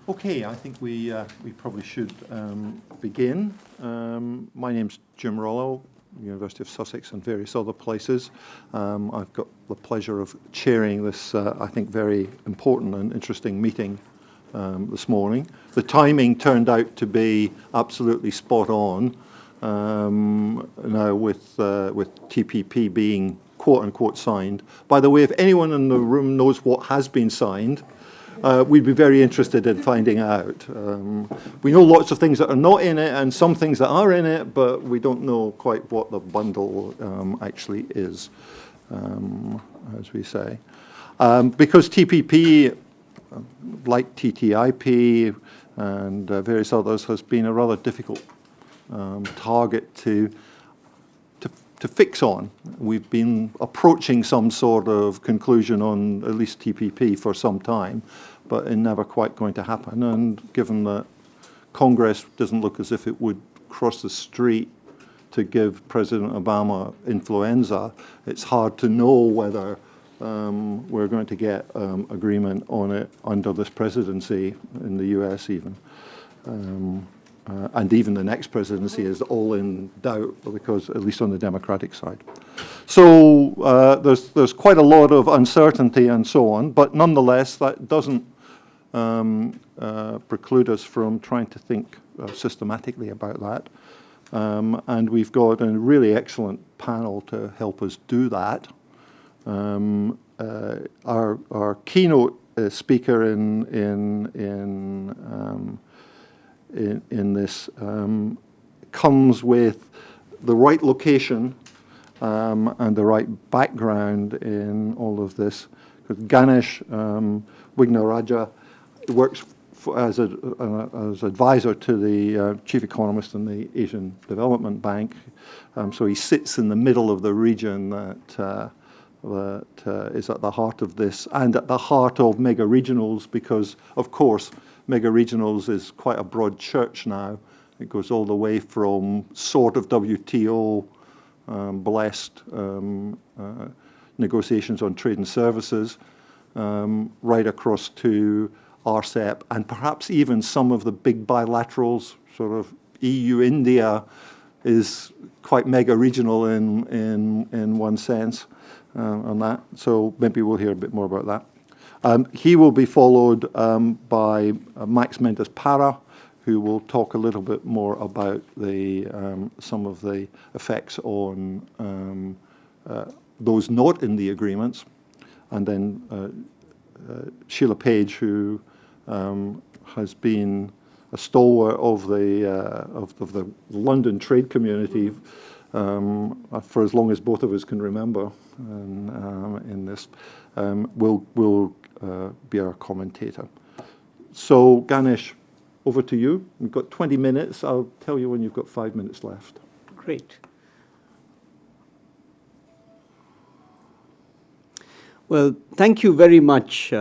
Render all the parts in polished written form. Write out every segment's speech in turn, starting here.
Okay, I think we probably should begin. My name's Jim Rollo, University of Sussex and various other places. I've got the pleasure of chairing this, I think, very important and interesting meeting this morning. The timing turned out to be absolutely spot on. Now with TPP being quote-unquote signed. By the way, if anyone in the room knows what has been signed, we'd be very interested in finding out. We know lots of things that are not in it and some things that are in it, but we don't know quite what the bundle actually is, as we say. Because TPP, like TTIP and various others, has been a rather difficult target to fix on. We've been approaching some sort of conclusion on at least TPP for some time, but it's never quite going to happen. And given that Congress doesn't look as if it would cross the street to give President Obama influenza, it's hard to know whether we're going to get agreement on it under this presidency in the US even. And even the next presidency is all in doubt, because at least on the Democratic side. So there's quite a lot of uncertainty and so on, but nonetheless, that doesn't preclude us from trying to think systematically about that. And we've got a really excellent panel to help us do that. Our keynote speaker in this comes with the right location and the right background in all of this. Ganesh Wignaraja works as advisor to the chief economist in the Asian Development Bank. So he sits in the middle of the region that is at the heart of this and at the heart of mega regionals, because, of course, mega regionals is quite a broad church now. It goes all the way from sort of WTO blessed negotiations on trade and services, right across to RCEP, and perhaps even some of the big bilaterals, sort of EU-India is quite mega regional in one sense on that. So maybe we'll hear a bit more about that. He will be followed by Max Mendes-Para, who will talk a little bit more about some of the effects on those not in the agreements. And then Sheila Page, who has been a stalwart of the London trade community for as long as both of us can remember in this, will be our commentator. So Ganesh, over to you. We've got 20 minutes. I'll tell you when you've got 5 minutes left. Great. Well, thank you very much,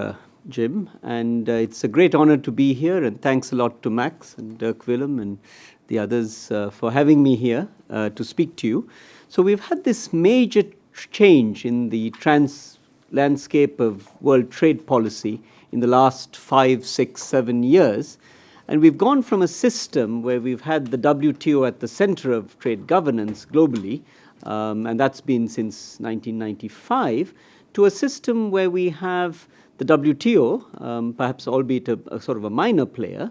Jim. And it's a great honor to be here. And thanks a lot to Max and Dirk Willem and the others for having me here to speak to you. So we've had this major change in the landscape of world trade policy in the last 5, 6, 7 years. And we've gone from a system where we've had the WTO at the center of trade governance globally, and that's been since 1995, to a system where we have the WTO, perhaps albeit a sort of a minor player.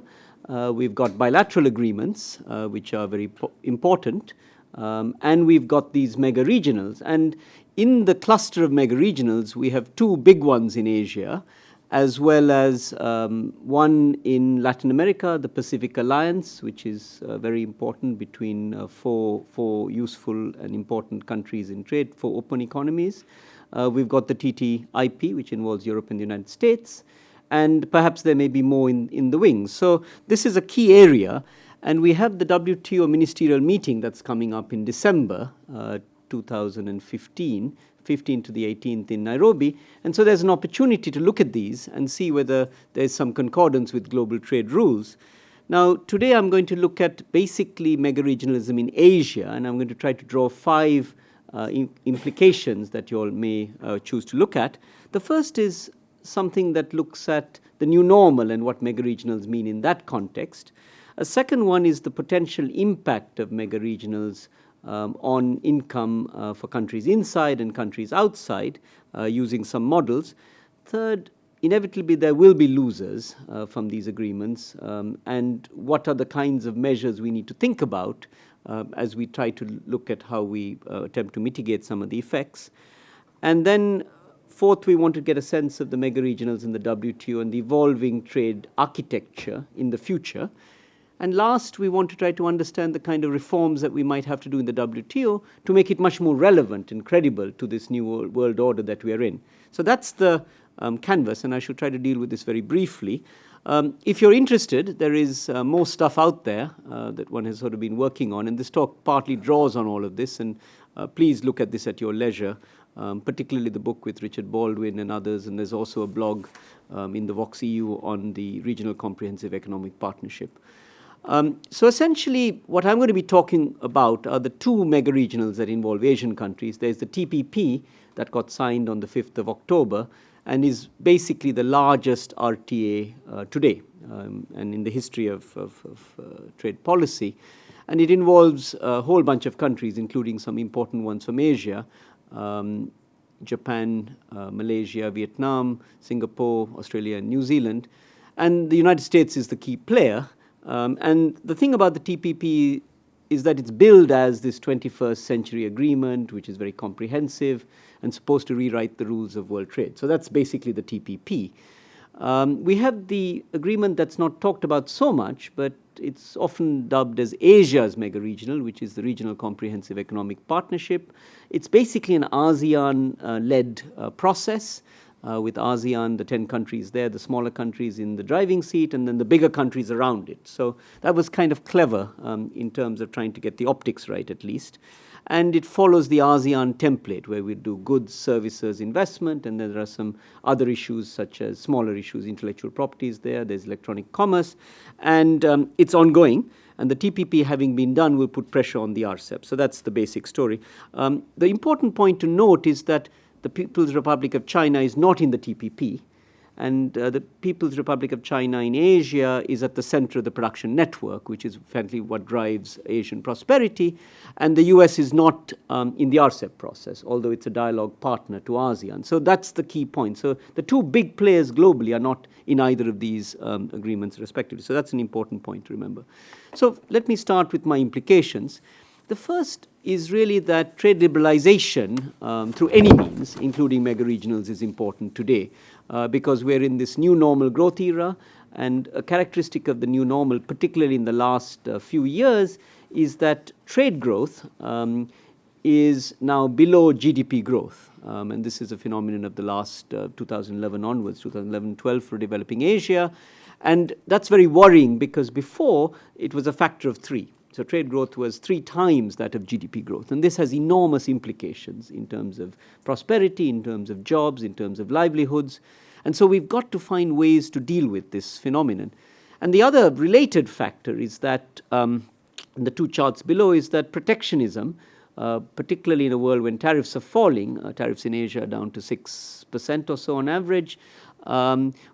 We've got bilateral agreements, which are very important, and we've got these mega regionals. And in the cluster of mega regionals, we have two big ones in Asia, as well as one in Latin America, the Pacific Alliance, which is very important between four useful and important countries in trade, for open economies. We've got the TTIP, which involves Europe and the United States, and perhaps there may be more in the wings. So this is a key area, and we have the WTO ministerial meeting that's coming up in December 2015, 15th to the 18th in Nairobi. And so there's an opportunity to look at these and see whether there's some concordance with global trade rules. Now, today I'm going to look at basically mega-regionalism in Asia, and I'm going to try to draw 5 implications that you all may choose to look at. The first is something that looks at the the new normal and what mega-regionals mean in that context. A second one is the potential impact of mega-regionals on income for countries inside and countries outside, using some models. Third, inevitably there will be losers from these agreements, and what are the kinds of measures we need to think about as we try to look at how we attempt to mitigate some of the effects. And then fourth, we want to get a sense of the mega-regionals in the WTO and the evolving trade architecture in the future. And last, we want to try to understand the kind of reforms that we might have to do in the WTO to make it much more relevant and credible to this new world order that we are in. So that's the canvas, and I should try to deal with this very briefly. If you're interested, there is more stuff out there that one has sort of been working on, and this talk partly draws on all of this, and please look at this at your leisure, particularly the book with Richard Baldwin and others, and there's also a blog in the Vox EU on the Regional Comprehensive Economic Partnership. So essentially, what I'm going to be talking about are the two mega-regionals that involve Asian countries. There's the TPP that got signed on the 5th of October and is basically the largest RTA today and in the history of trade policy. And it involves a whole bunch of countries, including some important ones from Asia, Japan, Malaysia, Vietnam, Singapore, Australia, and New Zealand. And the United States is the key player. And the thing about the TPP is that it's billed as this 21st century agreement, which is very comprehensive and supposed to rewrite the rules of world trade. So that's basically the TPP. We have the agreement that's not talked about so much, but it's often dubbed as Asia's mega-regional, which is the Regional Comprehensive Economic Partnership. It's basically an ASEAN-led process. With ASEAN, the 10 countries there, the smaller countries in the driving seat, and then the bigger countries around it. So that was kind of clever in terms of trying to get the optics right, at least. And it follows the ASEAN template, where we do goods, services, investment, and then there are some other issues, such as smaller issues, intellectual properties there, there's electronic commerce, and it's ongoing. And the TPP, having been done, will put pressure on the RCEP. So that's the basic story. The important point to note is that the People's Republic of China is not in the TPP, and the People's Republic of China in Asia is at the center of the production network, which is frankly what drives Asian prosperity, and the US is not in the RCEP process, although it's a dialogue partner to ASEAN. So that's the key point. So the two big players globally are not in either of these agreements respectively. So that's an important point to remember. So let me start with my implications. The first is really that trade liberalization through any means, including mega-regionals, is important today because we're in this new normal growth era, and a characteristic of the new normal, particularly in the last few years, is that trade growth is now below GDP growth. And this is a phenomenon of the last 2011 onwards, 2011-12 for developing Asia. And that's very worrying because before it was a factor of 3. So trade growth was 3 times that of GDP growth. And this has enormous implications in terms of prosperity, in terms of jobs, in terms of livelihoods. And so we've got to find ways to deal with this phenomenon. And the other related factor is that, the two charts below, is that protectionism, particularly in a world when tariffs are falling, tariffs in Asia are down to 6% or so on average.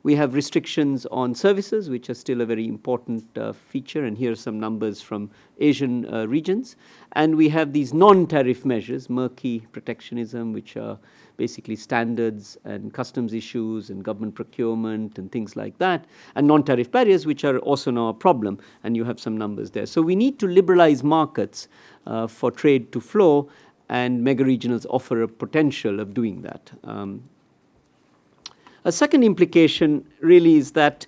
We have restrictions on services, which are still a very important feature, and here are some numbers from Asian regions. And we have these non-tariff measures, murky protectionism, which are basically standards and customs issues and government procurement and things like that, and non-tariff barriers, which are also now a problem, and you have some numbers there. So we need to liberalize markets for trade to flow, and mega-regionals offer a potential of doing that. A second implication really is that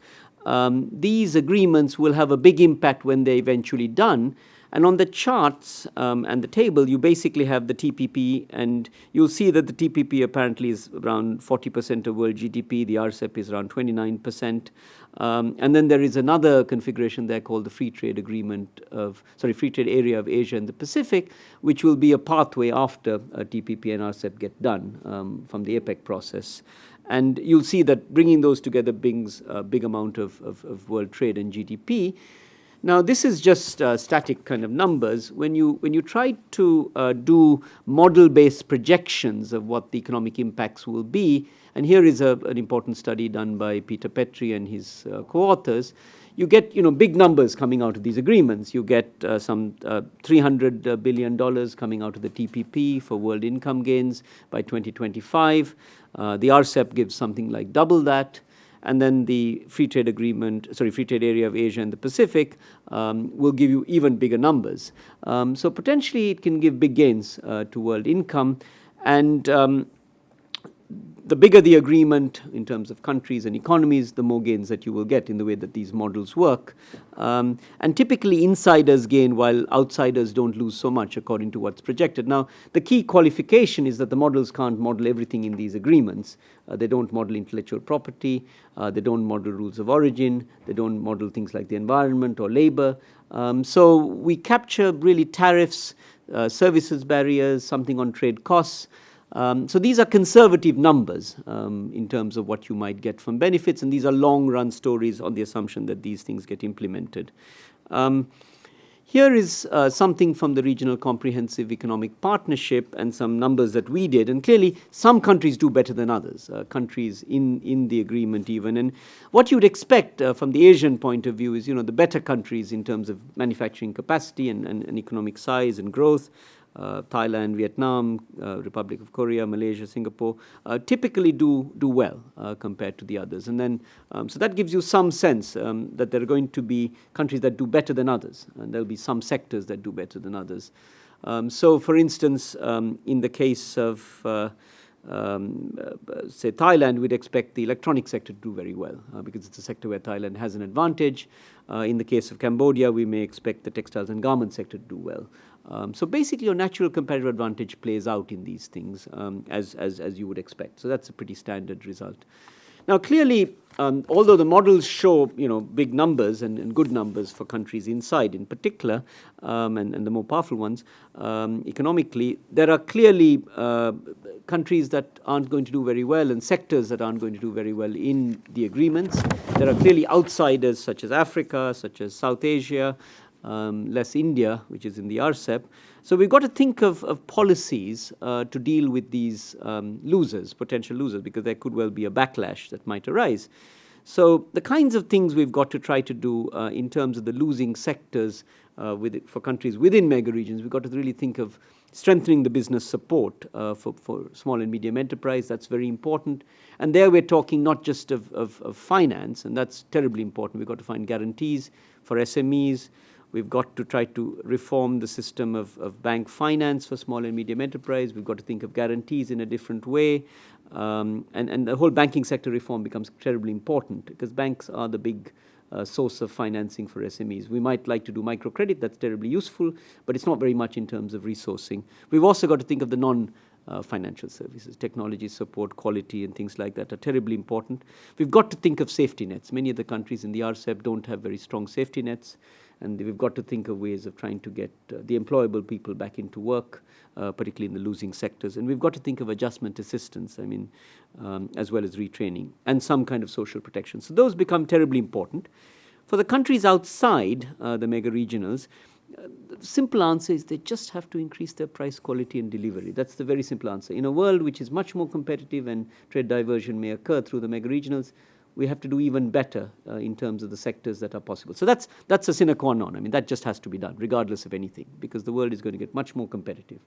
these agreements will have a big impact when they're eventually done. And on the charts and the table, you basically have the TPP, and you'll see that the TPP apparently is around 40% of world GDP. The RCEP is around 29%. And then there is another configuration there called the Free Trade Area of Asia and the Pacific, which will be a pathway after TPP and RCEP get done from the APEC process. And you'll see that bringing those together brings a big amount of world trade and GDP. Now, this is just static kind of numbers. When you try to do model-based projections of what the economic impacts will be, And here is an important study done by Peter Petrie and his co-authors. You get, big numbers coming out of these agreements. You get some $300 billion coming out of the TPP for world income gains by 2025. The RCEP gives something like double that. And then the free trade area of Asia and the Pacific will give you even bigger numbers. So potentially it can give big gains to world income. And the bigger the agreement in terms of countries and economies, the more gains that you will get in the way that these models work. And typically insiders gain while outsiders don't lose so much according to what's projected. Now, the key qualification is that the models can't model everything in these agreements. They don't model intellectual property. They don't model rules of origin. They don't model things like the environment or labor. So we capture really tariffs, services barriers, something on trade costs. So these are conservative numbers in terms of what you might get from benefits, and these are long-run stories on the assumption that these things get implemented. Here is something from the Regional Comprehensive Economic Partnership and some numbers that we did. And clearly, some countries do better than others, countries in the agreement even. And what you'd expect from the Asian point of view is, the better countries in terms of manufacturing capacity and economic size and growth. Thailand, Vietnam, Republic of Korea, Malaysia, Singapore, typically do well compared to the others. And then, so that gives you some sense that there are going to be countries that do better than others, and there'll be some sectors that do better than others. So, for instance, in the case of say Thailand, we'd expect the electronic sector to do very well because it's a sector where Thailand has an advantage. In the case of Cambodia, we may expect the textiles and garment sector to do well. So basically, your natural competitive advantage plays out in these things as you would expect. So that's a pretty standard result. Now, clearly, although the models show big numbers and good numbers for countries inside, in particular, and the more powerful ones, economically, there are clearly countries that aren't going to do very well and sectors that aren't going to do very well in the agreements. There are clearly outsiders such as Africa, such as South Asia, less India, which is in the RCEP. So we've got to think of policies to deal with these losers, potential losers, because there could well be a backlash that might arise. So the kinds of things we've got to try to do in terms of the losing sectors for countries within mega regions, we've got to really think of strengthening the business support for small and medium enterprise. That's very important. And there we're talking not just of finance, and that's terribly important. We've got to find guarantees for SMEs. We've got to try to reform the system of bank finance for small and medium enterprise. We've got to think of guarantees in a different way. And the whole banking sector reform becomes terribly important because banks are the big source of financing for SMEs. We might like to do microcredit. That's terribly useful, but it's not very much in terms of resourcing. We've also got to think of the non-financial services. Technology support, quality, and things like that are terribly important. We've got to think of safety nets. Many of the countries in the RCEP don't have very strong safety nets. And we've got to think of ways of trying to get the employable people back into work, particularly in the losing sectors. And we've got to think of adjustment assistance, as well as retraining, and some kind of social protection. So those become terribly important. For the countries outside the mega regionals, the simple answer is they just have to increase their price, quality, and delivery. That's the very simple answer. In a world which is much more competitive and trade diversion may occur through the mega regionals, we have to do even better in terms of the sectors that are possible. So that's a sine qua non. That just has to be done, regardless of anything, because the world is going to get much more competitive.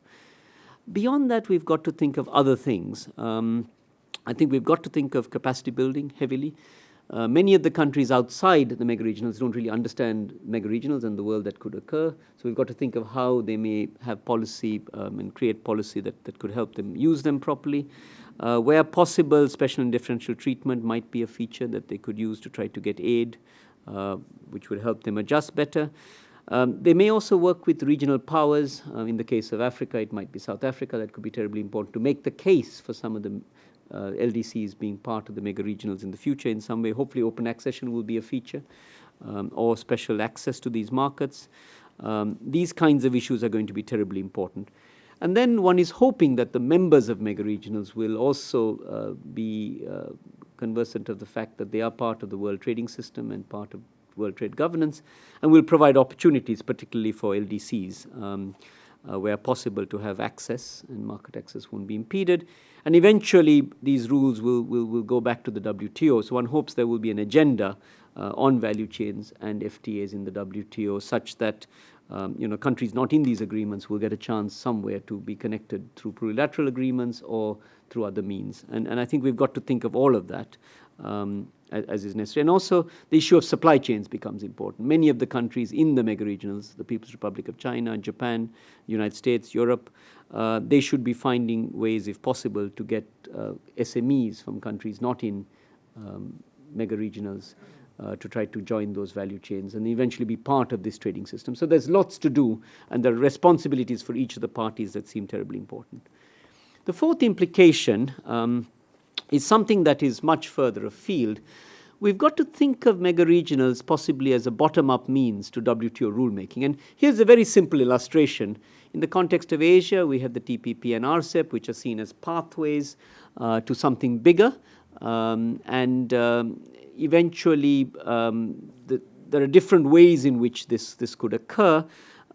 Beyond that, we've got to think of other things. I think we've got to think of capacity building heavily. Many of the countries outside the mega-regionals don't really understand mega-regionals and the world that could occur. So we've got to think of how they may have policy and create policy that could help them use them properly. Where possible, special and differential treatment might be a feature that they could use to try to get aid, which would help them adjust better. They may also work with regional powers. In the case of Africa, it might be South Africa. That could be terribly important to make the case for some of the LDCs being part of the mega-regionals in the future in some way. Hopefully open accession will be a feature, or special access to these markets. These kinds of issues are going to be terribly important. And then one is hoping that the members of mega-regionals will also be conversant of the fact that they are part of the world trading system and part of world trade governance, and will provide opportunities, particularly for LDCs. where possible, to have access, and market access won't be impeded. And eventually, these rules will go back to the WTO. So one hopes there will be an agenda on value chains and FTAs in the WTO, such that countries not in these agreements will get a chance somewhere to be connected through plurilateral agreements or through other means. And I think we've got to think of all of that as is necessary. And also, the issue of supply chains becomes important. Many of the countries in the mega-regionals, the People's Republic of China, Japan, United States, Europe, they should be finding ways, if possible, to get SMEs from countries not in mega-regionals to try to join those value chains and eventually be part of this trading system. So there's lots to do, and there are responsibilities for each of the parties that seem terribly important. The fourth implication is something that is much further afield. We've got to think of mega-regionals possibly as a bottom-up means to WTO rulemaking. And here's a very simple illustration. In the context of Asia, we have the TPP and RCEP, which are seen as pathways to something bigger. Eventually, there are different ways in which this could occur.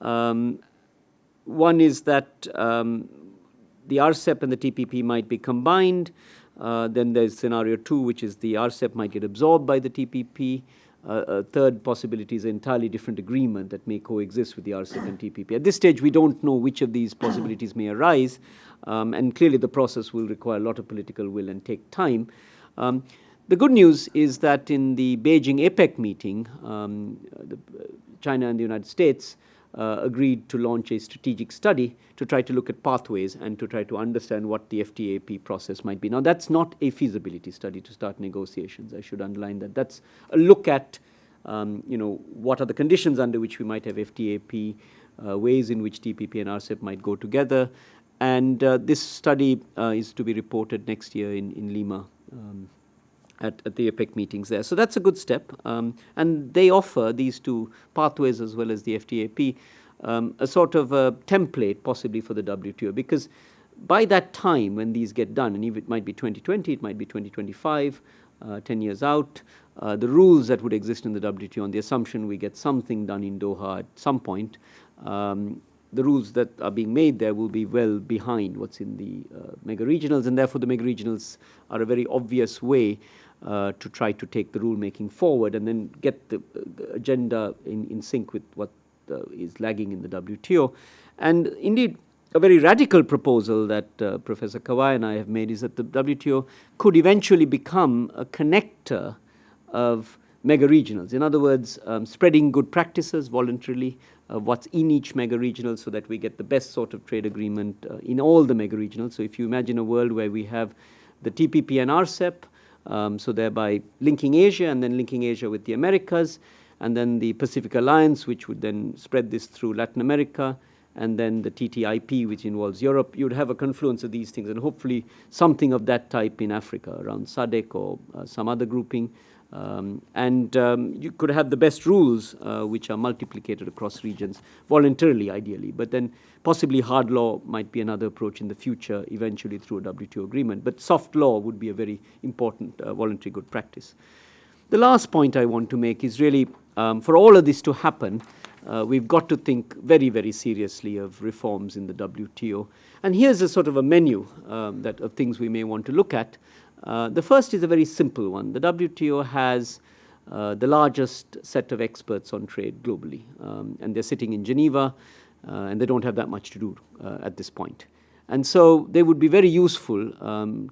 One is that the RCEP and the TPP might be combined. Then there's scenario 2, which is the RCEP might get absorbed by the TPP. A third possibility is an entirely different agreement that may coexist with the RCEP and TPP. At this stage, we don't know which of these possibilities may arise, and clearly the process will require a lot of political will and take time. The good news is that in the Beijing APEC meeting, China and the United States agreed to launch a strategic study to try to look at pathways and to try to understand what the FTAP process might be. Now, that's not a feasibility study to start negotiations. I should underline that. That's a look at, what are the conditions under which we might have FTAP, ways in which TPP and RCEP might go together. And this study is to be reported next year in Lima. At the APEC meetings there. So that's a good step. And they offer, these two pathways as well as the FTAP, a sort of a template possibly for the WTO, because by that time when these get done, and even it might be 2020, it might be 2025, 10 years out, the rules that would exist in the WTO on the assumption we get something done in Doha at some point, the rules that are being made there will be well behind what's in the mega-regionals, and therefore the mega-regionals are a very obvious way to try to take the rulemaking forward and then get the agenda in sync with what is lagging in the WTO. And indeed, a very radical proposal that Professor Kawai and I have made is that the WTO could eventually become a connector of mega-regionals. In other words, spreading good practices voluntarily, what's in each mega-regional, so that we get the best sort of trade agreement in all the mega-regionals. So if you imagine a world where we have the TPP and RCEP, so thereby linking Asia and then linking Asia with the Americas, and then the Pacific Alliance, which would then spread this through Latin America, and then the TTIP, which involves Europe, you'd have a confluence of these things, and hopefully something of that type in Africa, around SADC or some other grouping. You could have the best rules, which are multiplicated across regions, voluntarily, ideally. But then possibly hard law might be another approach in the future, eventually through a WTO agreement. But soft law would be a very important voluntary good practice. The last point I want to make is really, for all of this to happen, we've got to think very, very seriously of reforms in the WTO. And here's a sort of a menu of things we may want to look at. The first is a very simple one. The WTO has the largest set of experts on trade globally, and they're sitting in Geneva, and they don't have that much to do at this point. And so they would be very useful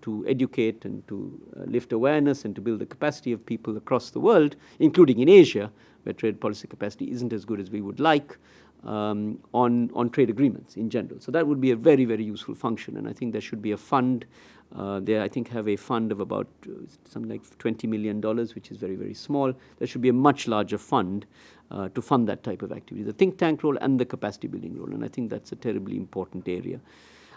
to educate and to lift awareness and to build the capacity of people across the world, including in Asia, where trade policy capacity isn't as good as we would like, on trade agreements in general. So that would be a very, very useful function, and I think there should be a fund. They, I think, have a fund of about something like $20 million, which is very, very small. There should be a much larger fund to fund that type of activity, the think tank role and the capacity building role, and I think that's a terribly important area.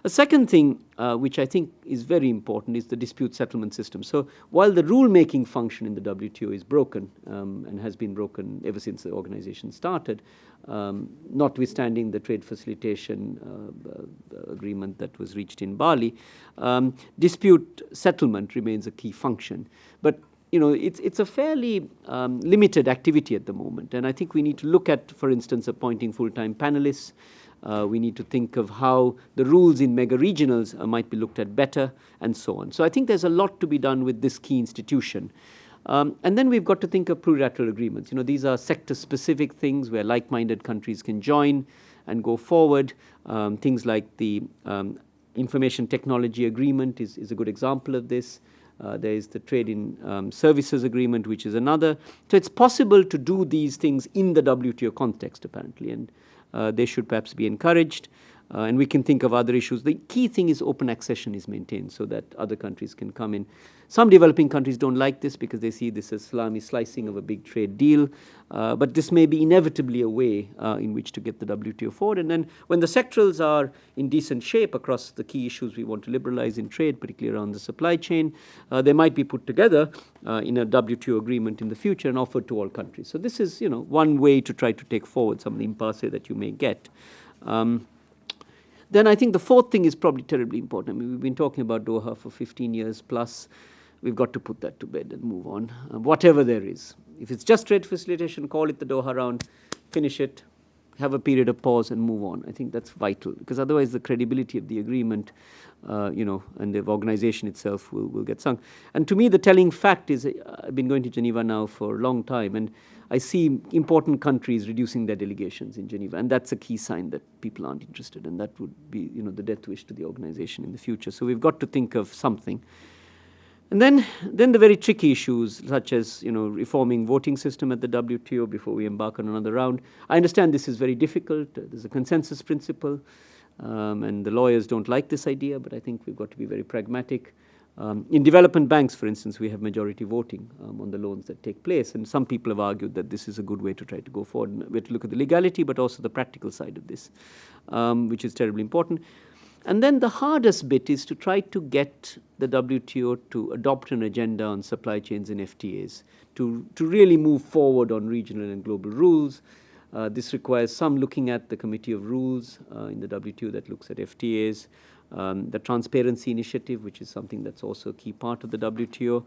A second thing, which I think is very important, is the dispute settlement system. So while the rule-making function in the WTO is broken, and has been broken ever since the organization started, notwithstanding the trade facilitation agreement that was reached in Bali, dispute settlement remains a key function. But it's a fairly limited activity at the moment, and I think we need to look at, for instance, appointing full-time panelists, We need to think of how the rules in mega regionals might be looked at better, and so on. So I think there's a lot to be done with this key institution. And then we've got to think of plurilateral agreements. These are sector-specific things where like-minded countries can join and go forward. Things like the Information Technology Agreement is a good example of this. There is the Trade in Services Agreement, which is another. So it's possible to do these things in the WTO context, apparently, and they should perhaps be encouraged. And we can think of other issues. The key thing is open accession is maintained so that other countries can come in. Some developing countries don't like this because they see this as salami slicing of a big trade deal. But this may be inevitably a way in which to get the WTO forward. And then when the sectorals are in decent shape across the key issues we want to liberalize in trade, particularly around the supply chain, they might be put together in a WTO agreement in the future and offered to all countries. So this is, one way to try to take forward some of the impasse that you may get. Then I think the fourth thing is probably terribly important. I mean, we've been talking about Doha for 15 years plus. We've got to put that to bed and move on, whatever there is. If it's just trade facilitation, call it the Doha round, finish it, have a period of pause and move on. I think that's vital, because otherwise the credibility of the agreement, and the organization itself will get sunk. And to me, the telling fact is, I've been going to Geneva now for a long time, and I see important countries reducing their delegations in Geneva, and that's a key sign that people aren't interested, and that would be, the death wish to the organization in the future. So we've got to think of something. And then the very tricky issues, such as, reforming voting system at the WTO before we embark on another round. I understand this is very difficult. There's a consensus principle, and the lawyers don't like this idea, but I think we've got to be very pragmatic. In development banks, for instance, we have majority voting on the loans that take place, and some people have argued that this is a good way to try to go forward. We have to look at the legality, but also the practical side of this, which is terribly important. And then the hardest bit is to try to get the WTO to adopt an agenda on supply chains and FTAs, to really move forward on regional and global rules. This requires some looking at the Committee of Rules in the WTO that looks at FTAs, the Transparency Initiative, which is something that's also a key part of the WTO.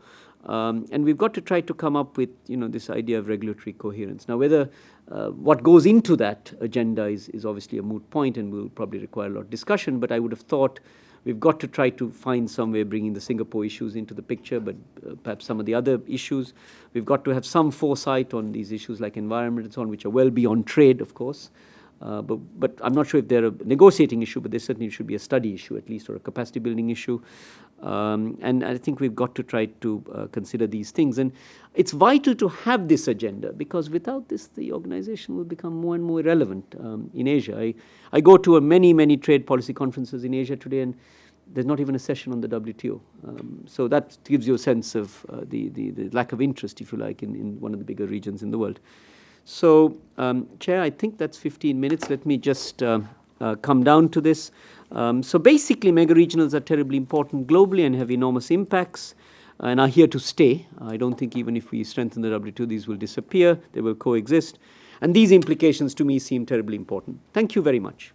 And we've got to try to come up with, this idea of regulatory coherence. Now, whether what goes into that agenda is obviously a moot point and will probably require a lot of discussion, but I would have thought we've got to try to find some way of bringing the Singapore issues into the picture, but perhaps some of the other issues. We've got to have some foresight on these issues like environment and so on, which are well beyond trade, of course. But I'm not sure if they're a negotiating issue, but they certainly should be a study issue at least, or a capacity building issue. And I think we've got to try to consider these things. And it's vital to have this agenda, because without this, the organization will become more and more irrelevant in Asia. I go to many trade policy conferences in Asia today, and there's not even a session on the WTO. So that gives you a sense of the lack of interest, if you like, in one of the bigger regions in the world. So, Chair, I think that's 15 minutes. Let me just come down to this. So basically, mega-regionals are terribly important globally and have enormous impacts and are here to stay. I don't think even if we strengthen the WTO, these will disappear. They will coexist. And these implications, to me, seem terribly important. Thank you very much.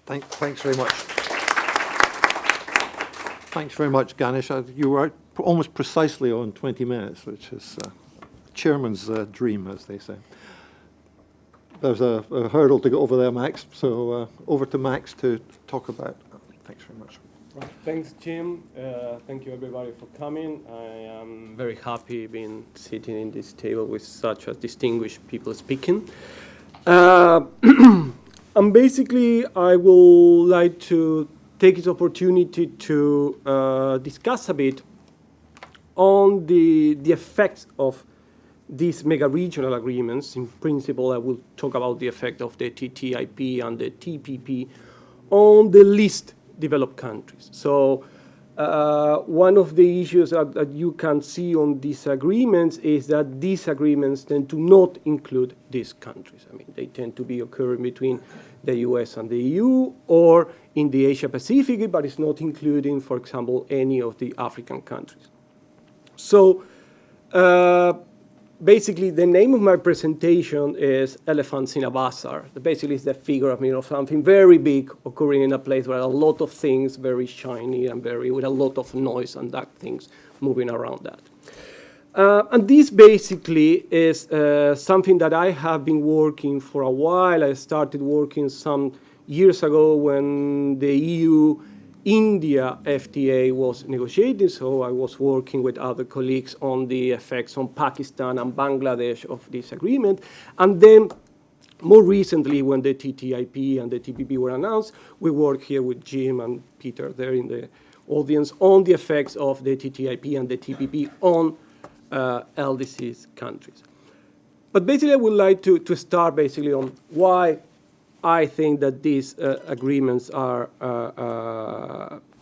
Thanks very much. Thanks very much, Ganesh. You were almost precisely on 20 minutes, which is chairman's dream, as they say. There's a hurdle to get over there, Max. So over to Max to talk about. Thanks very much. Right. Thanks, Jim. Thank you, everybody, for coming. I am very happy being sitting in this table with such a distinguished people speaking. And basically, I would like to take this opportunity to discuss a bit on the effects of these mega-regional agreements. In principle, I will talk about the effect of the TTIP and the TPP on the least developed countries. So one of the issues that you can see on these agreements is that these agreements tend to not include these countries. I mean, they tend to be occurring between the US and the EU or in the Asia Pacific, but it's not including, for example, any of the African countries. So basically, the name of my presentation is Elephants in a Bazaar. Basically, it's the figure of something very big occurring in a place where a lot of things very shiny and with a lot of noise and dark things moving around that. And this basically is something that I have been working for a while. I started working some years ago when the EU-India FTA was negotiated, so I was working with other colleagues on the effects on Pakistan and Bangladesh of this agreement. And then more recently, when the TTIP and the TPP were announced, we worked here with Jim and Peter there in the audience on the effects of the TTIP and the TPP on LDC's countries. But basically, I would like to start basically on why I think that these agreements are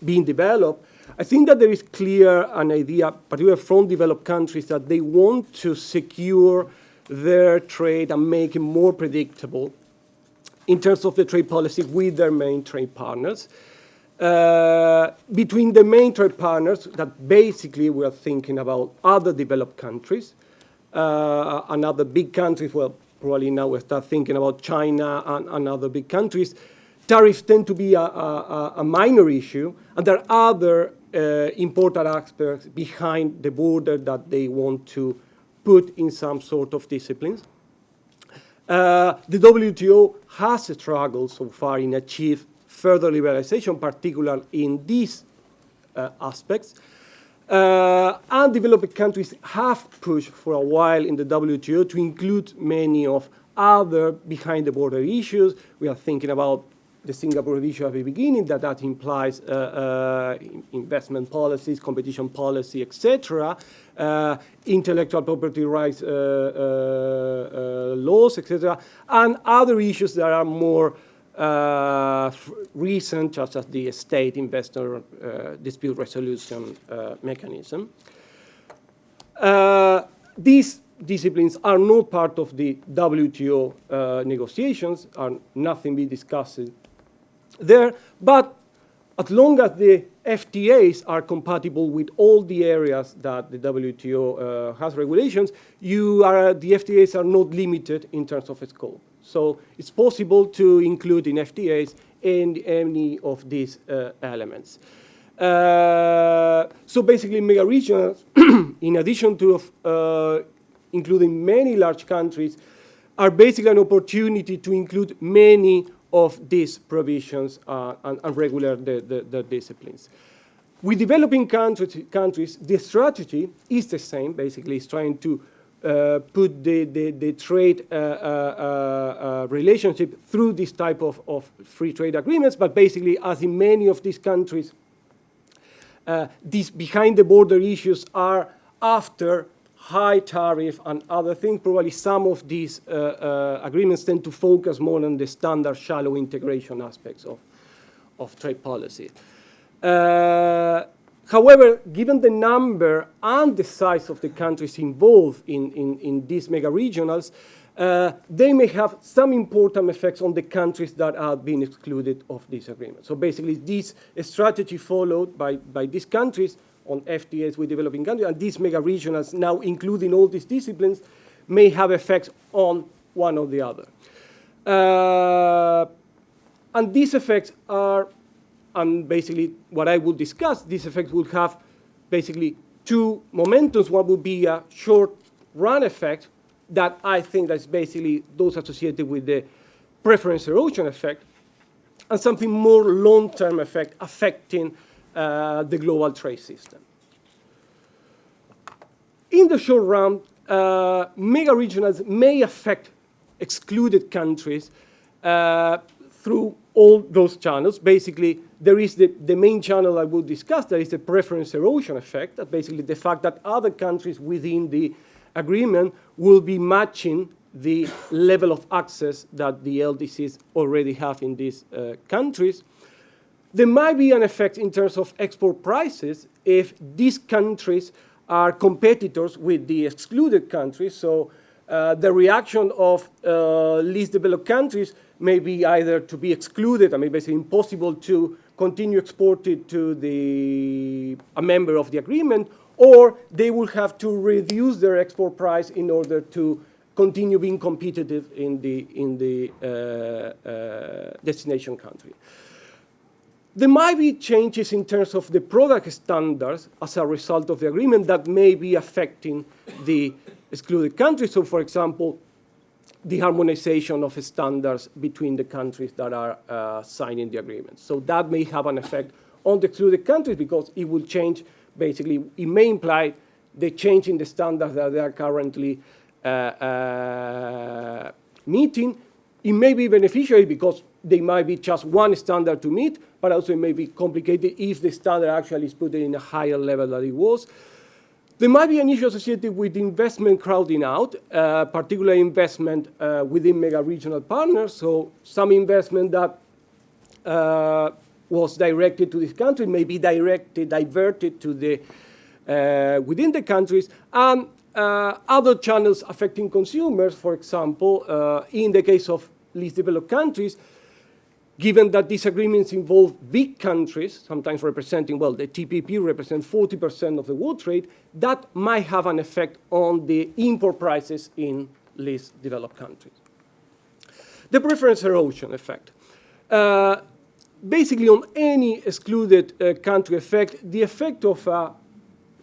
being developed. I think that there is clear an idea, particularly from developed countries, that they want to secure their trade and make it more predictable in terms of the trade policy with their main trade partners. Between the main trade partners, that basically we are thinking about other developed countries, and other big countries. Well, probably now we start thinking about China and other big countries. Tariffs tend to be a minor issue, and there are other important aspects behind the border that they want to put in some sort of disciplines. The WTO has struggled so far in achieve further liberalization, particularly in these aspects. And developing countries have pushed for a while in the WTO to include many of other behind-the-border issues. We are thinking about the Singapore issue at the beginning, that implies investment policies, competition policy, etc., intellectual property rights laws, etc., and other issues that are more recent, such as the state investor dispute resolution mechanism. These disciplines are not part of the WTO negotiations, are nothing be discussed there, but as long as the FTAs are compatible with all the areas that the WTO has regulations, the FTAs are not limited in terms of scope. So it's possible to include in FTAs any of these elements. So basically, mega regions, in addition to including many large countries, are basically an opportunity to include many of these provisions and regulate the disciplines. With developing countries, the strategy is the same. Basically, it's trying to put the trade relationship through this type of free trade agreements. But basically, as in many of these countries, these behind-the-border issues are after high tariff and other things. Probably some of these agreements tend to focus more on the standard shallow integration aspects of trade policy. However, given the number and the size of the countries involved in these mega regionals, they may have some important effects on the countries that have been excluded of this agreement. So basically, this strategy followed by these countries on FTAs with developing countries, and these mega regionals, now including all these disciplines, may have effects on one or the other. And these effects are, and basically what I will discuss, these effects will have basically two momentums. One would be a short-run effect that I think that's basically those associated with the preference erosion effect, and something more long-term effect affecting the global trade system. In the short run, mega regionals may affect excluded countries through all those channels. Basically, there is the main channel I will discuss. There is the preference erosion effect. That basically the fact that other countries within the agreement will be matching the level of access that the LDCs already have in these countries. There might be an effect in terms of export prices if these countries are competitors with the excluded countries. So the reaction of least developed countries may be either to be excluded, I mean, basically impossible to continue exporting to a member of the agreement, or they will have to reduce their export price in order to continue being competitive in the destination country. There might be changes in terms of the product standards as a result of the agreement that may be affecting the excluded countries. So, for example, the harmonization of standards between the countries that are signing the agreement. So that may have an effect on the excluded countries because it will change, basically, it may imply the change in the standards that they are currently meeting. It may be beneficial because they might be just one standard to meet, but also it may be complicated if the standard actually is put in a higher level than it was. There might be an issue associated with investment crowding out, particularly investment within mega-regional partners. So some investment that was directed to this country may be diverted to the within the countries, and other channels affecting consumers, for example, in the case of least developed countries, given that these agreements involve big countries, sometimes representing, well, the TPP represents 40% of the world trade, that might have an effect on the import prices in least developed countries. The preference erosion effect. Basically, on any excluded country effect, the effect of a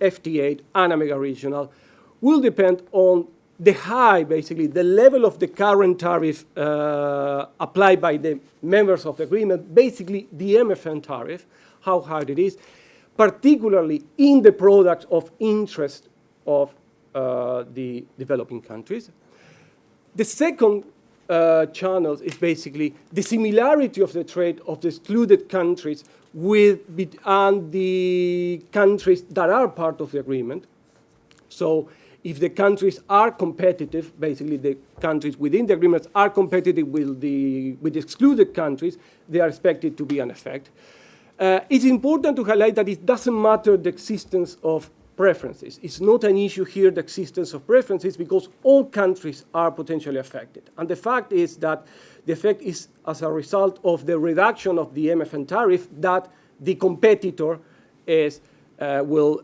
FTA and a mega-regional will depend on the high, basically, the level of the current tariff applied by the members of the agreement, basically the MFN tariff, how high it is, particularly in the products of interest of the developing countries. The second channel is basically the similarity of the trade of the excluded countries and the countries that are part of the agreement. So if the countries are competitive, basically the countries within the agreements are competitive with the excluded countries, they are expected to be an effect. It's important to highlight that it doesn't matter the existence of preferences. It's not an issue here, the existence of preferences, because all countries are potentially affected. And the fact is that the effect is as a result of the reduction of the MFN tariff that the competitor will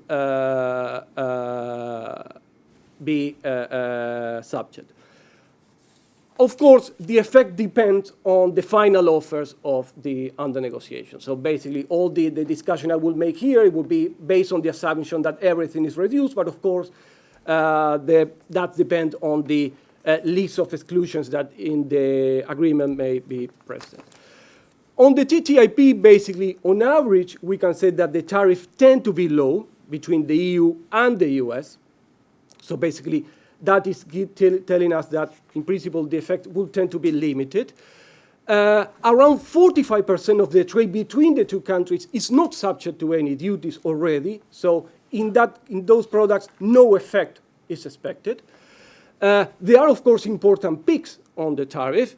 be subject. Of course, the effect depends on the final offers of the under negotiation. So basically, all the discussion I will make here, it will be based on the assumption that everything is reduced, but of course, that depends on the list of exclusions that in the agreement may be present. On the TTIP, basically, on average, we can say that the tariffs tend to be low between the EU and the US. So basically, that is telling us that, in principle, the effect will tend to be limited. Around 45% of the trade between the two countries is not subject to any duties already. So in those products, no effect is expected. There are, of course, important peaks on the tariff.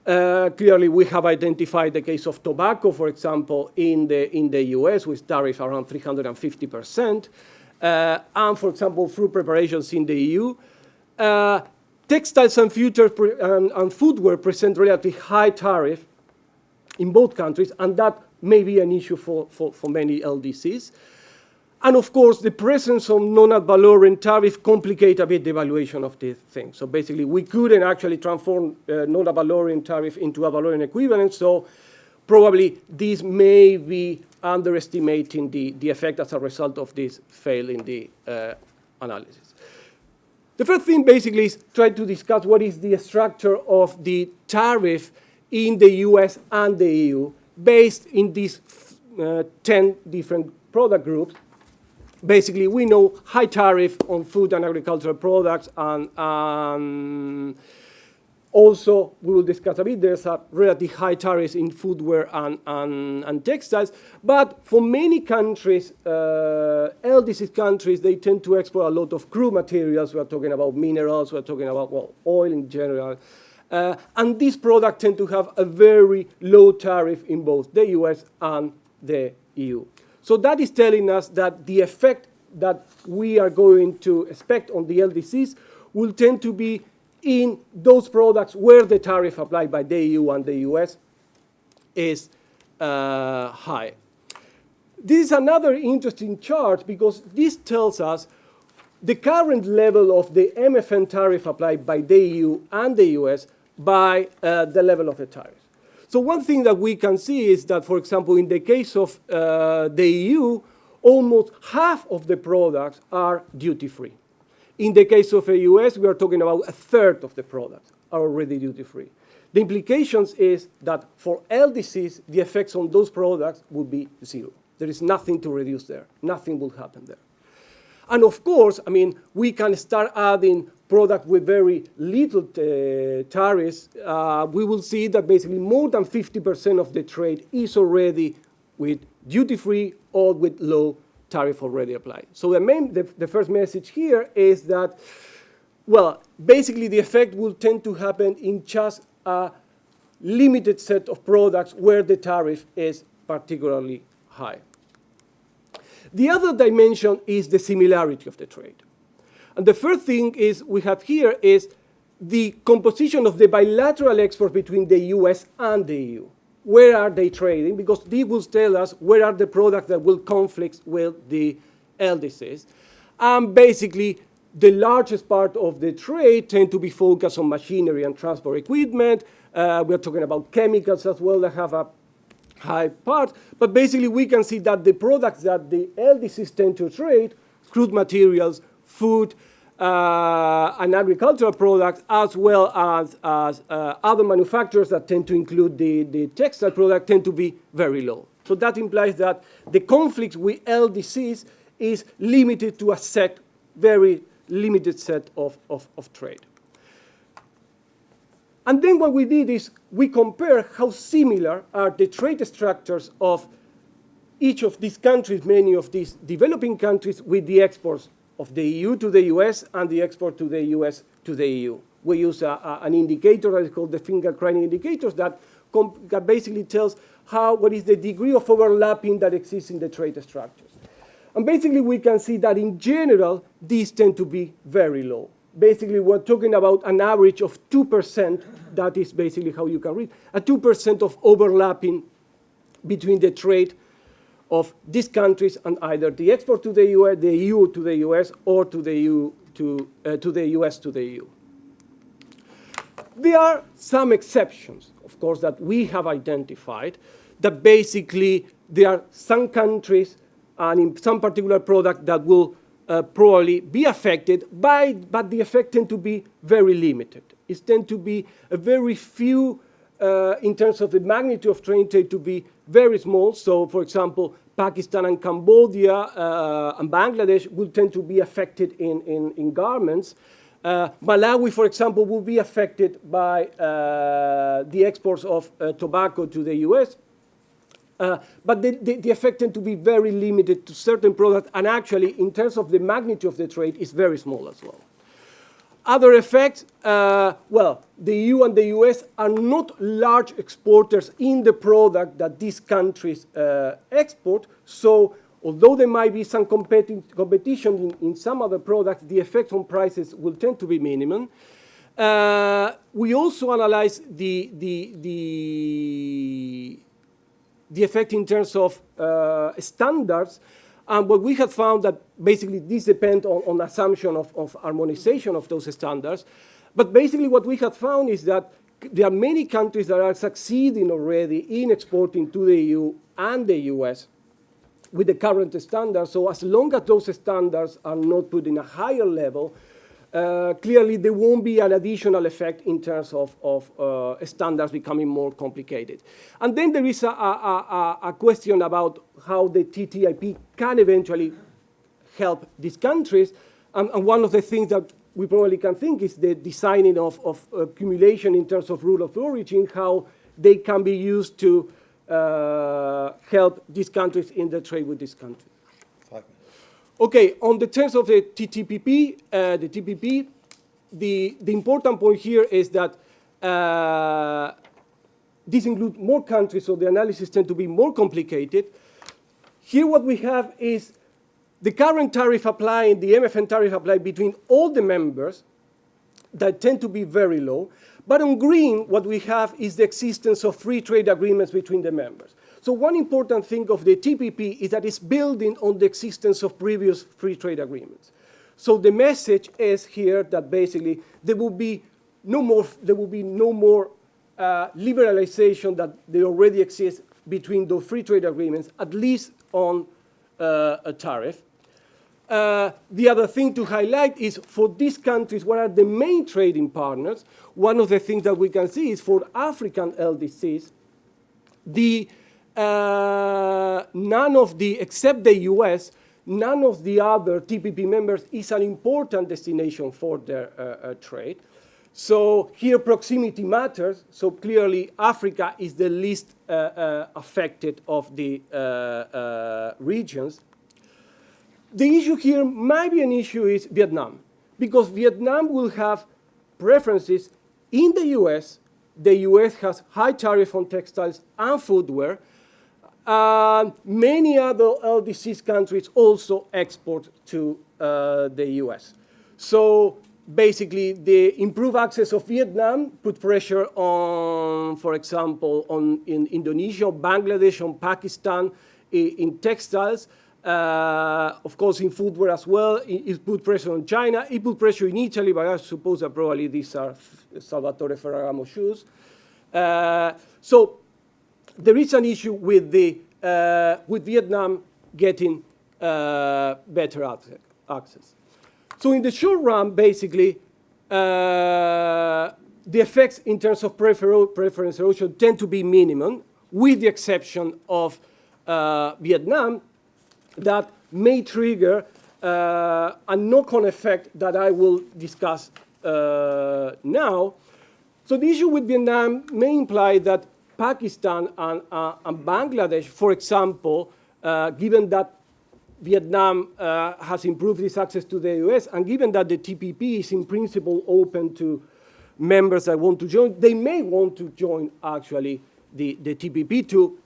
Clearly, we have identified the case of tobacco, for example, in the US, with tariff around 350%. And, for example, fruit preparations in the EU. Textiles and footwear present relatively high tariff in both countries, and that may be an issue for many LDCs. And, of course, the presence of non-ad valorem tariff complicate a bit the evaluation of this thing. So basically, we couldn't actually transform non-ad valorem tariff into a valorem equivalent, so probably this may be underestimating the effect as a result of this fail in the analysis. The first thing basically is try to discuss what is the structure of the tariff in the US and the EU based in these 10 different product groups. Basically, we know high tariff on food and agricultural products, and also, we will discuss a bit, there's a relatively high tariffs in footwear and textiles. But for many countries, LDC countries, they tend to export a lot of crude materials. We're talking about minerals, we're talking about, well, oil in general. And these products tend to have a very low tariff in both the US and the EU. So that is telling us that the effect that we are going to expect on the LDCs will tend to be in those products where the tariff applied by the EU and the US is high. This is another interesting chart because this tells us the current level of the MFN tariff applied by the EU and the US by the level of the tariff. So one thing that we can see is that, for example, in the case of the EU, almost half of the products are duty-free. In the case of the US, we are talking about a third of the products are already duty-free. The implications is that for LDCs, the effects on those products would be zero. There is nothing to reduce there. Nothing will happen there. And of course, I mean, we can start adding products with very little tariffs. We will see that basically more than 50% of the trade is already with duty-free or with low tariff already applied. So the first message here is that, well, basically the effect will tend to happen in just a limited set of products where the tariff is particularly high. The other dimension is the similarity of the trade. And the first thing is we have here is the composition of the bilateral exports between the US and the EU. Where are they trading? Because they will tell us where are the products that will conflict with the LDCs. And basically, the largest part of the trade tend to be focused on machinery and transport equipment. We're talking about chemicals as well that have a high part. But basically, we can see that the products that the LDCs tend to trade, crude materials, food, and agricultural products, as well as other manufacturers that tend to include the textile product, tend to be very low. So that implies that the conflict with LDCs is limited to a very limited set of trade. And then what we did is we compare how similar are the trade structures of each of these countries, many of these developing countries, with the exports of the EU to the US and the export to the US to the EU. We use an indicator that is called the finger crane indicators that basically tells what is the degree of overlapping that exists in the trade structures. And basically we can see that in general, these tend to be very low. Basically, we're talking about an average of 2%. That is basically how you can read. A 2% of overlapping between the trade of these countries and either the export to the US, the EU to the US, or to the EU to the US to the EU. There are some exceptions, of course, that we have identified, that basically there are some countries and in some particular product that will probably be affected, but the effect tend to be very limited. It tend to be a very few, in terms of the magnitude of trade, tend to be very small. So, for example, Pakistan and Cambodia and Bangladesh will tend to be affected in garments. Malawi, for example, will be affected by the exports of tobacco to the US. But the effect tend to be very limited to certain products, and actually, in terms of the magnitude of the trade, is very small as well. Other effects, well, the EU and the US are not large exporters in the product that these countries export. So, although there might be some competition in some other products, the effect on prices will tend to be minimum. We also analyze the effect in terms of standards. And what we have found that basically this depends on assumption of harmonization of those standards. But basically what we have found is that there are many countries that are succeeding already in exporting to the EU and the US with the current standards. So as long as those standards are not put in a higher level, clearly there won't be an additional effect in terms of standards becoming more complicated. And then there is a question about how the TTIP can eventually help these countries. And one of the things that we probably can think is the designing of accumulation in terms of rule of origin, how they can be used to help these countries in the trade with these countries. Okay, on the terms of the TPP, the important point here is that these include more countries, so the analysis tends to be more complicated. Here what we have is the current tariff applying, the MFN tariff applied between all the members that tend to be very low. But on green, what we have is the existence of free trade agreements between the members. So one important thing of the TPP is that it's building on the existence of previous free trade agreements. So the message is here that basically there will be no more liberalization that they already exist between those free trade agreements, at least on a tariff. The other thing to highlight is for these countries, what are the main trading partners? One of the things that we can see is for African LDCs, none of the, except the US, none of the other TPP members is an important destination for their trade. So here proximity matters. So clearly Africa is the least affected of the regions. The issue here might be an issue is Vietnam, because Vietnam will have preferences in the US. The US has high tariff on textiles and footwear. Many other LDC countries also export to the US. So basically, the improved access of Vietnam put pressure on, for example, in Indonesia, Bangladesh, on Pakistan in textiles. Of course, in footwear as well, it put pressure on China. It put pressure in Italy, but I suppose that probably these are Salvatore Ferragamo shoes. So there is an issue with Vietnam getting better access. So in the short run, basically, the effects in terms of preference erosion tend to be minimum, with the exception of Vietnam, that may trigger a knock-on effect that I will discuss now. So the issue with Vietnam may imply that Pakistan and Bangladesh, for example, given that Vietnam has improved its access to the US, and given that the TPP is in principle open to members that want to join, they may want to join actually the TPP to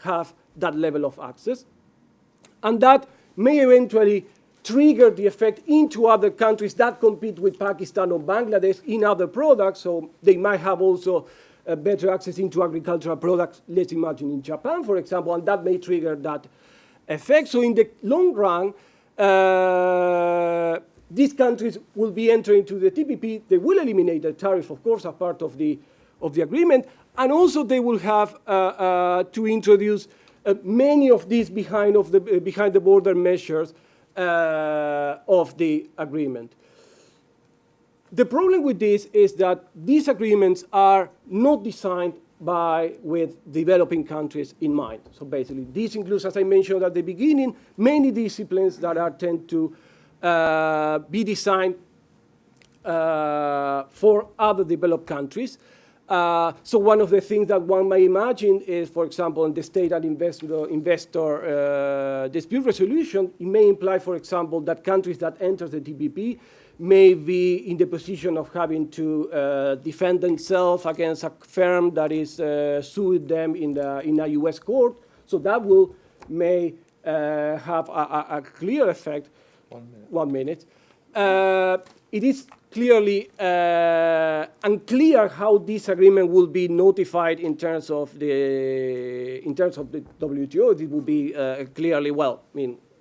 have that level of access. And that may eventually trigger the effect into other countries that compete with Pakistan or Bangladesh in other products. So they might have also better access into agricultural products, let's imagine in Japan, for example, and that may trigger that effect. So in the long run, these countries will be entering into the TPP. They will eliminate the tariff, of course, as part of the agreement. And also they will have to introduce many of these behind the border measures of the agreement. The problem with this is that these agreements are not designed with developing countries in mind. So basically, this includes, as I mentioned at the beginning, many disciplines that tend to be designed for other developed countries. So one of the things that one may imagine is, for example, in the state and investor dispute resolution, it may imply, for example, that countries that enter the TPP may be in the position of having to defend themselves against a firm that is sued them in a US court. So that may have a clear effect. 1 minute. It is clearly unclear how this agreement will be notified in terms of the WTO. It will be clearly,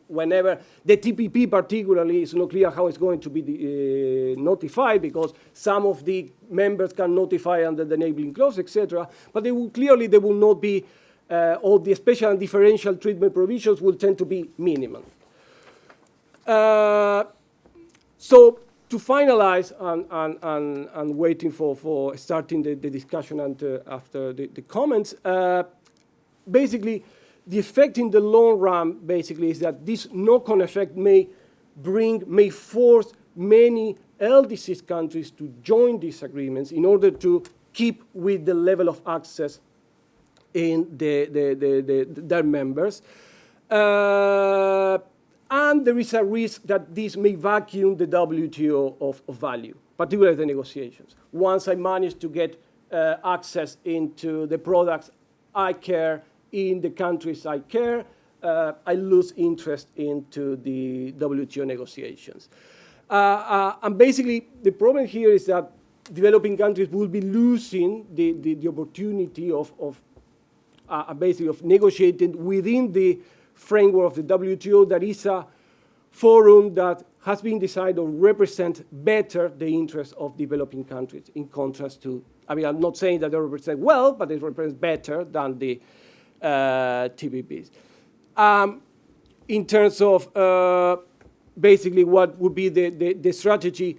whenever the TPP particularly is not clear how it's going to be notified, because some of the members can notify under the enabling clause, etc. But they will not be, all the special and differential treatment provisions will tend to be minimum. So to finalize and waiting for starting the discussion and after the comments, basically the effect in the long run basically is that this knock-on effect may force many LDC countries to join these agreements in order to keep with the level of access in their members. And there is a risk that this may vacuum the WTO of value, particularly the negotiations. Once I manage to get access into the products I care in the countries I care, I lose interest into the WTO negotiations. And basically, the problem here is that developing countries will be losing the opportunity of basically of negotiating within the framework of the WTO. That is a forum that has been designed to represent better the interests of developing countries, in contrast to, I'm not saying that they represent well, but they represent better than the TPPs. In terms of basically what would be the strategy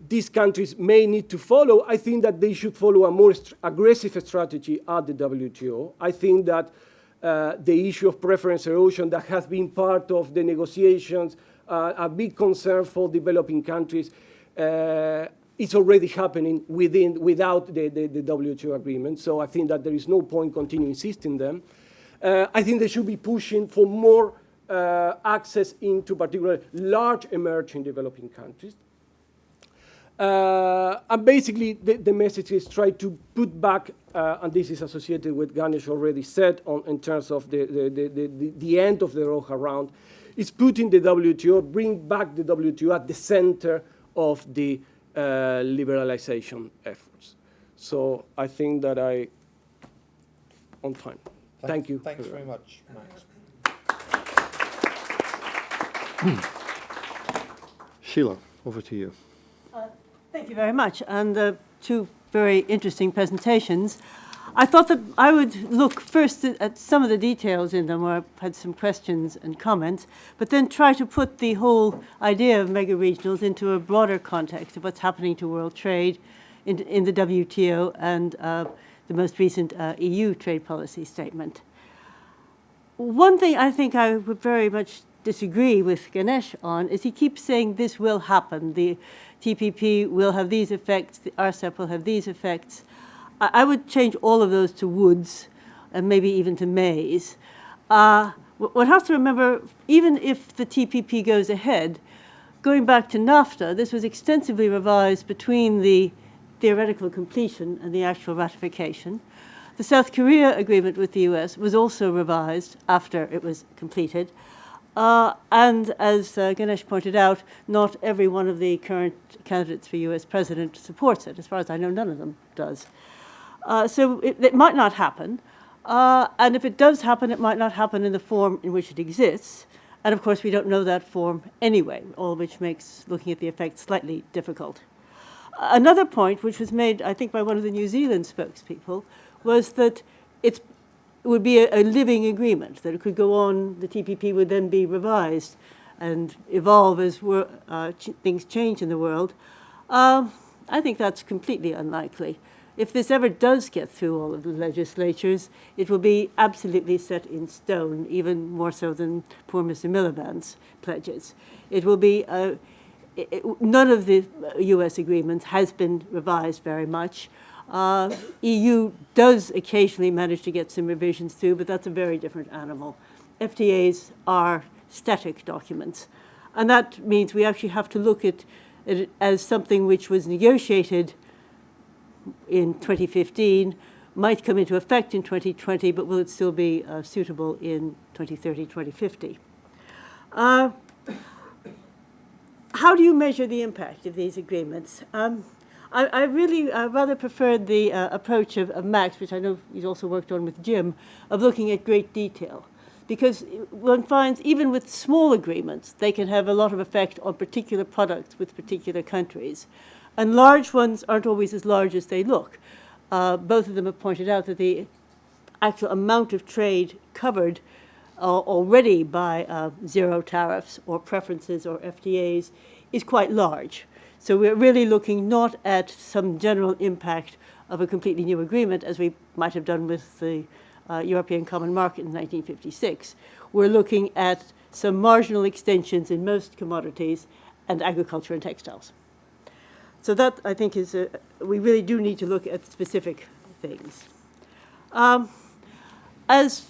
these countries may need to follow. I think that they should follow a more aggressive strategy at the WTO. I think that the issue of preference erosion that has been part of the negotiations, a big concern for developing countries, is already happening without the WTO agreement. So I think that there is no point continuing insisting them. I think they should be pushing for more access into particularly large emerging developing countries. And basically, the message is try to put back, and this is associated with Ganesh already said in terms of the end of the Doha round, is putting the WTO, bring back the WTO at the center of the liberalization efforts. So I think that on time. Thank you. Thanks very much, Max. Sheila, over to you. Thank you very much. And two very interesting presentations. I thought that I would look first at some of the details in them, where I had some questions and comments, but then try to put the whole idea of mega-regionals into a broader context of what's happening to world trade in the WTO and the most recent EU trade policy statement. One thing I think I would very much disagree with Ganesh on is he keeps saying this will happen. The TPP will have these effects, the RCEP will have these effects. I would change all of those to woulds and maybe even to mays. One has to remember, even if the TPP goes ahead, going back to NAFTA, this was extensively revised between the theoretical completion and the actual ratification. The South Korea agreement with the US was also revised after it was completed. And as Ganesh pointed out, not every one of the current candidates for US president supports it. As far as I know, none of them does. So it might not happen. And if it does happen, it might not happen in the form in which it exists. And of course, we don't know that form anyway, all of which makes looking at the effects slightly difficult. Another point, which was made, I think, by one of the New Zealand spokespeople, was that it would be a living agreement, that it could go on, the TPP would then be revised and evolve as things change in the world. I think that's completely unlikely. If this ever does get through all of the legislatures, it will be absolutely set in stone, even more so than poor Mr. Miliband's pledges. It will be, none of the US agreements has been revised very much. EU does occasionally manage to get some revisions through, but that's a very different animal. FTAs are static documents. And that means we actually have to look at it as something which was negotiated in 2015, might come into effect in 2020, but will it still be suitable in 2030, 2050? How do you measure the impact of these agreements? I really rather preferred the approach of Max, which I know he's also worked on with Jim, of looking at great detail. Because one finds even with small agreements, they can have a lot of effect on particular products with particular countries. And large ones aren't always as large as they look. Both of them have pointed out that the actual amount of trade covered already by zero tariffs or preferences or FTAs is quite large. So we're really looking not at some general impact of a completely new agreement, as we might have done with the European Common Market in 1956. We're looking at some marginal extensions in most commodities and agriculture and textiles. So that, I think, is we really do need to look at specific things. As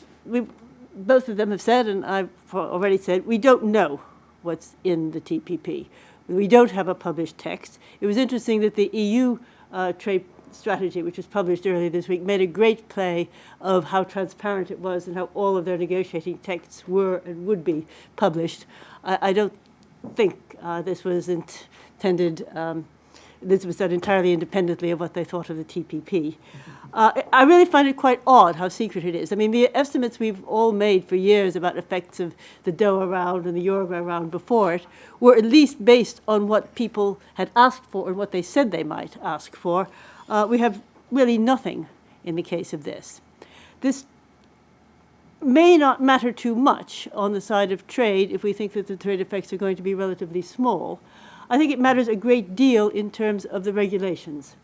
both of them have said, and I've already said, we don't know what's in the TPP. We don't have a published text. It was interesting that the EU trade strategy, which was published earlier this week, made a great play of how transparent it was and how all of their negotiating texts were and would be published. I don't think this was intended, this was done entirely independently of what they thought of the TPP. I really find it quite odd how secret it is. I mean, the estimates we've all made for years about effects of the Doha round and the Uruguay round before it were at least based on what people had asked for and what they said they might ask for. We have really nothing in the case of this. This may not matter too much on the side of trade if we think that the trade effects are going to be relatively small. I think it matters a great deal in terms of the regulations.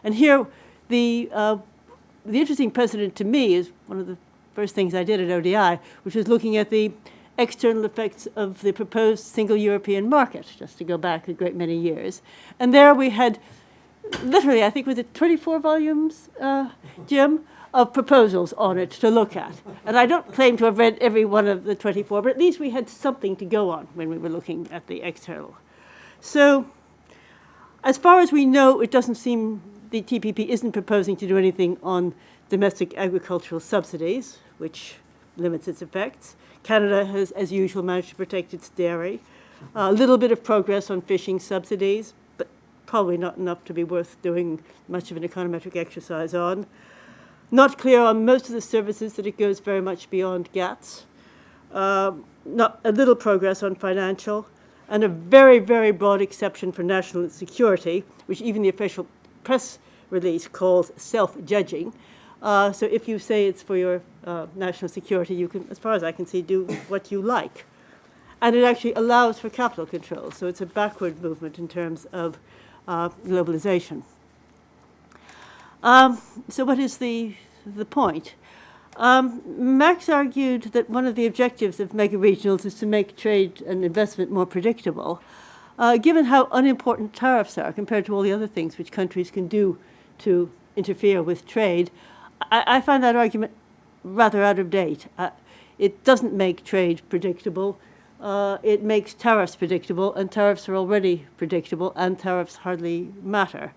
And here, the interesting precedent to me is one of the first things I did at ODI, which was looking at the external effects of the proposed single European market, just to go back a great many years. And there we had literally, I think, was it 24 volumes, Jim, of proposals on it to look at. And I don't claim to have read every one of the 24, but at least we had something to go on when we were looking at the external. So as far as we know, it doesn't seem the TPP isn't proposing to do anything on domestic agricultural subsidies, which limits its effects. Canada has, as usual, managed to protect its dairy. A little bit of progress on fishing subsidies, but probably not enough to be worth doing much of an econometric exercise on. Not clear on most of the services that it goes very much beyond GATS. Not a little progress on financial, and a very, very broad exception for national security, which even the official press release calls self-judging. So if you say it's for your national security, you can, as far as I can see, do what you like. And it actually allows for capital control, so it's a backward movement in terms of globalization. So what is the point? Max argued that one of the objectives of mega-regionals is to make trade and investment more predictable, given how unimportant tariffs are compared to all the other things which countries can do to interfere with trade. I find that argument rather out of date. It doesn't make trade predictable. It makes tariffs predictable, and tariffs are already predictable, and tariffs hardly matter.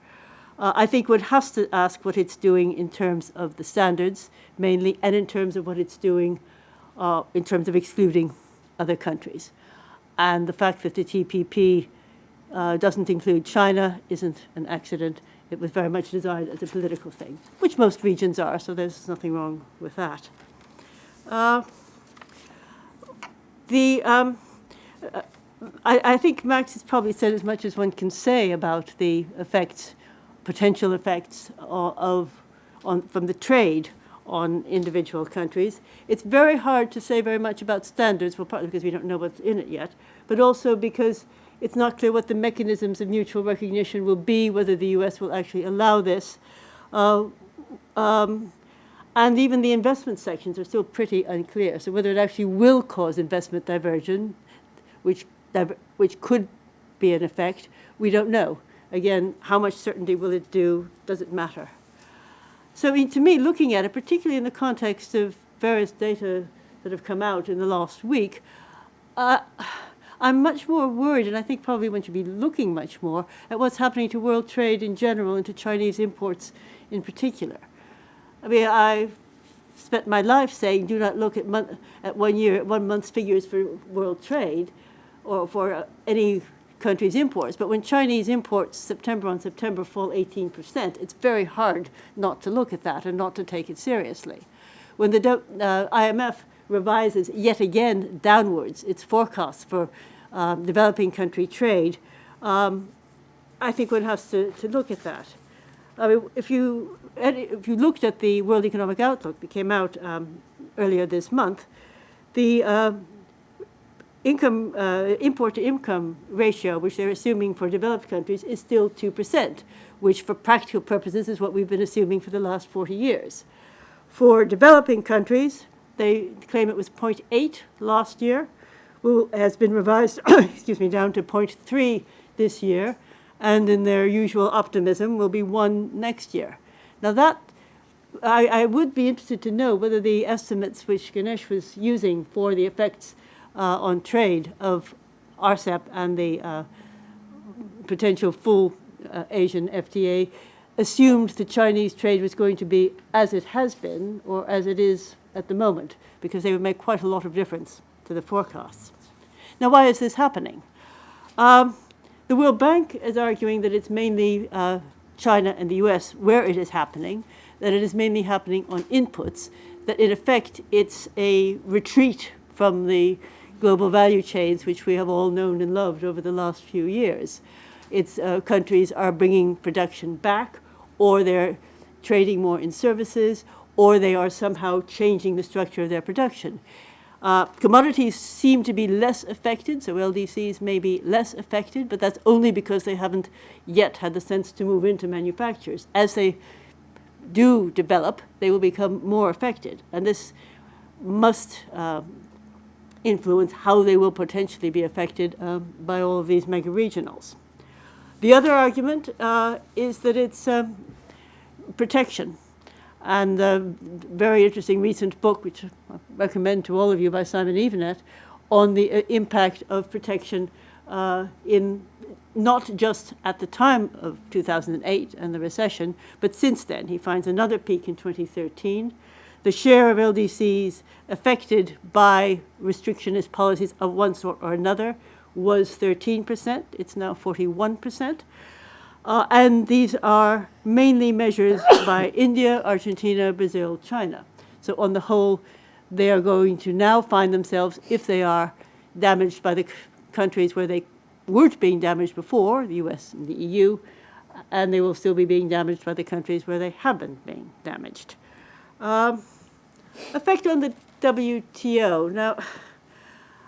I think one has to ask what it's doing in terms of the standards, mainly, and in terms of what it's doing in terms of excluding other countries. And the fact that the TPP doesn't include China isn't an accident. It was very much designed as a political thing, which most regions are, so there's nothing wrong with that. I think Max has probably said as much as one can say about the effects, potential effects from the trade on individual countries. It's very hard to say very much about standards, well, partly because we don't know what's in it yet, but also because it's not clear what the mechanisms of mutual recognition will be, whether the US will actually allow this. And even the investment sections are still pretty unclear. So whether it actually will cause investment diversion, which could be an effect, we don't know. Again, how much certainty will it do? Does it matter? So I mean, to me, looking at it, particularly in the context of various data that have come out in the last week, I'm much more worried, and I think probably one should be looking much more at what's happening to world trade in general and to Chinese imports in particular. I mean, I've spent my life saying do not look at 1 month's figures for world trade or for any country's imports. But when Chinese imports September on September fall 18%, it's very hard not to look at that and not to take it seriously. When the IMF revises yet again downwards its forecasts for developing country trade, I think one has to look at that. I mean, if you looked at the World Economic Outlook that came out earlier this month, the import-to-income ratio, which they're assuming for developed countries, is still 2%, which for practical purposes is what we've been assuming for the last 40 years. For developing countries, they claim it was 0.8 last year, has been revised down to 0.3 this year, and in their usual optimism will be 1 next year. Now that, I would be interested to know whether the estimates which Ganesh was using for the effects on trade of RCEP and the potential full Asian FTA assumed the Chinese trade was going to be as it has been or as it is at the moment, because they would make quite a lot of difference to the forecasts. Now, why is this happening? The World Bank is arguing that it's mainly China and the US where it is happening, that it is mainly happening on inputs, that in effect it's a retreat from the global value chains which we have all known and loved over the last few years. Its countries are bringing production back, or they're trading more in services, or they are somehow changing the structure of their production. Commodities seem to be less affected, so LDCs may be less affected, but that's only because they haven't yet had the sense to move into manufacturers. As they do develop, they will become more affected, and this must influence how they will potentially be affected by all of these mega-regionals. The other argument is that it's protection. And the very interesting recent book, which I recommend to all of you, by Simon Evenet, on the impact of protection in not just at the time of 2008 and the recession, but since then. He finds another peak in 2013. The share of LDCs affected by restrictionist policies of one sort or another was 13%. It's now 41%. And these are mainly measures by India, Argentina, Brazil, China. So on the whole, they are going to now find themselves, if they are damaged by the countries where they weren't being damaged before, the US and the EU, and they will still be being damaged by the countries where they haven't been damaged. Effect on the WTO. Now,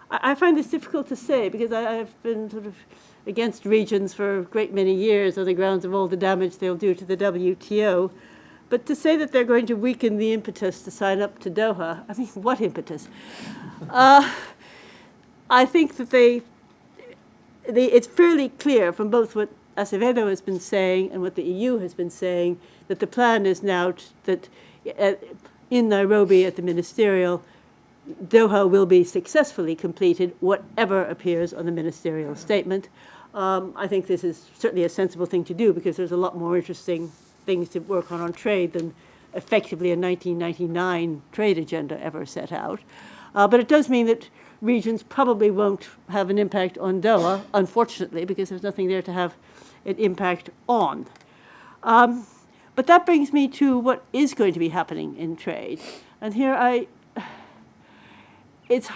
I find this difficult to say because I've been sort of against regions for a great many years on the grounds of all the damage they'll do to the WTO. But to say that they're going to weaken the impetus to sign up to Doha, I mean, what impetus? I think that it's fairly clear from both what Acevedo has been saying and what the EU has been saying that the plan is now that in Nairobi at the ministerial, Doha will be successfully completed, whatever appears on the ministerial statement. I think this is certainly a sensible thing to do because there's a lot more interesting things to work on trade than effectively a 1999 trade agenda ever set out. But it does mean that regions probably won't have an impact on Doha, unfortunately, because there's nothing there to have an impact on. But that brings me to what is going to be happening in trade. And here it's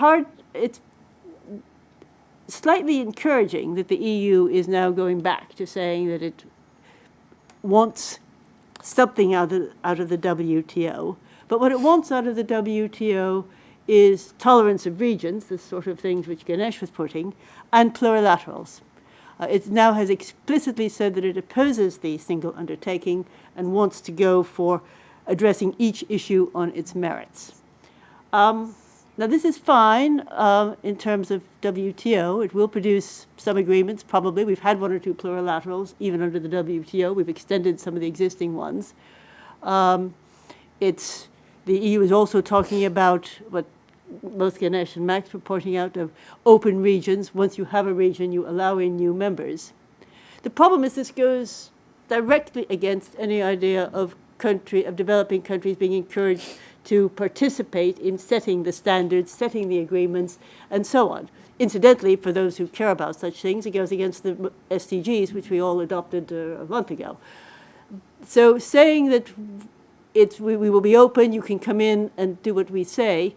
slightly encouraging that the EU is now going back to saying that it wants something out of the WTO. But what it wants out of the WTO is tolerance of regions, the sort of things which Ganesh was putting, and plurilaterals. It now has explicitly said that it opposes the single undertaking and wants to go for addressing each issue on its merits. Now, this is fine in terms of WTO. It will produce some agreements, probably. We've had one or two plurilaterals, even under the WTO. We've extended some of the existing ones. The EU is also talking about what both Ganesh and Max were pointing out of open regions. Once you have a region, you allow in new members. The problem is this goes directly against any idea of developing countries being encouraged to participate in setting the standards, setting the agreements, and so on. Incidentally, for those who care about such things, it goes against the SDGs, which we all adopted a month ago. So saying that we will be open, you can come in and do what we say,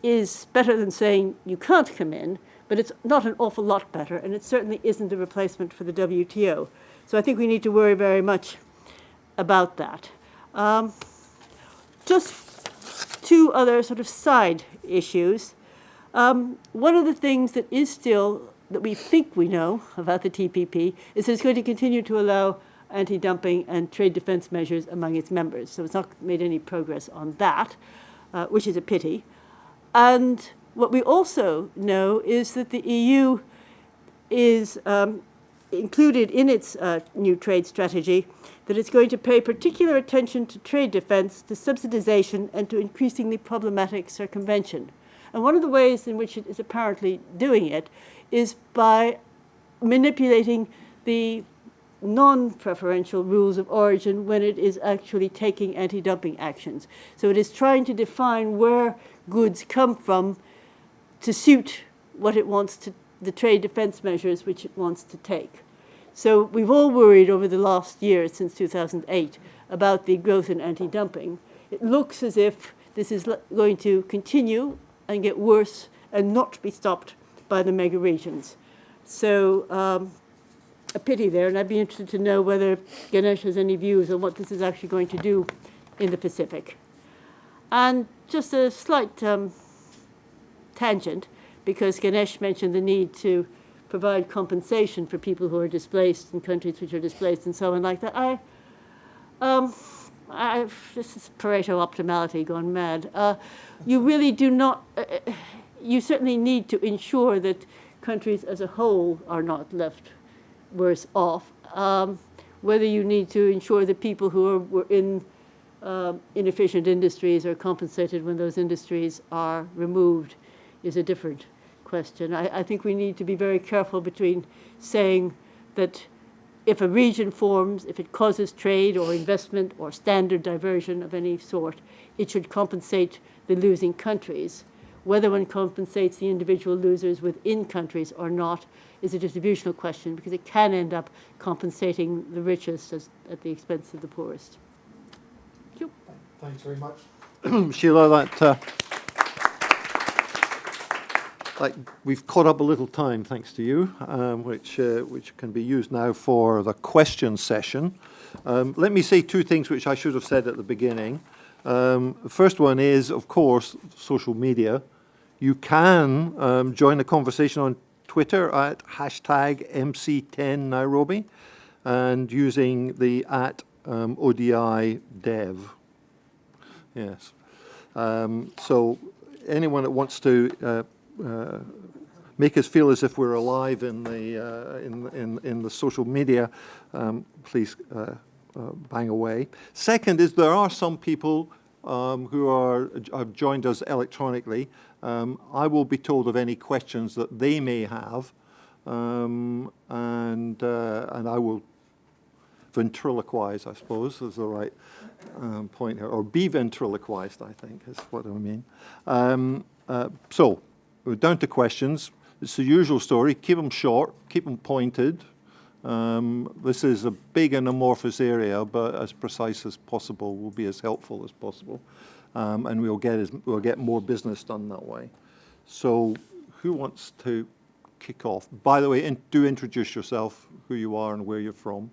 is better than saying you can't come in, but it's not an awful lot better, and it certainly isn't a replacement for the WTO. So I think we need to worry very much about that. Just two other sort of side issues. One of the things that we think we know about the TPP is that it's going to continue to allow anti-dumping and trade defense measures among its members. So it's not made any progress on that, which is a pity. And what we also know is that the EU is included in its new trade strategy that it's going to pay particular attention to trade defense, to subsidization, and to increasingly problematic circumvention. And one of the ways in which it is apparently doing it is by manipulating the non-preferential rules of origin when it is actually taking anti-dumping actions. So it is trying to define where goods come from to suit what it wants to, the trade defense measures which it wants to take. So we've all worried over the last year, since 2008, about the growth in anti-dumping. It looks as if this is going to continue and get worse and not be stopped by the mega regions. So a pity there, and I'd be interested to know whether Ganesh has any views on what this is actually going to do in the Pacific. And just a slight tangent, because Ganesh mentioned the need to provide compensation for people who are displaced in countries which are displaced and so on like that. This is Pareto optimality gone mad. You really do not, you certainly need to ensure that countries as a whole are not left worse off. Whether you need to ensure that people who were in inefficient industries are compensated when those industries are removed is a different question. I think we need to be very careful between saying that if a region forms, if it causes trade or investment or standard diversion of any sort, it should compensate the losing countries. Whether one compensates the individual losers within countries or not is a distributional question, because it can end up compensating the richest at the expense of the poorest. Thank you. Thanks very much. Sheila, like we've caught up a little time, thanks to you, which can be used now for the question session. Let me say two things which I should have said at the beginning. The first one is, of course, social media. You can join the conversation on Twitter at #MC10Nairobi and using the @ODI Dev. Yes. So anyone that wants to make us feel as if we're alive in the social media, please bang away. Second is there are some people who have joined us electronically. I will be told of any questions that they may have, and I will ventriloquize, I suppose, is the right point here, or be ventriloquized, I think, is what I mean. So we're down to questions. It's the usual story. Keep them short, keep them pointed. This is a big and amorphous area, but as precise as possible. We'll be as helpful as possible, and we'll get more business done that way. So, who wants to kick off? By the way, do introduce yourself, who you are and where you're from.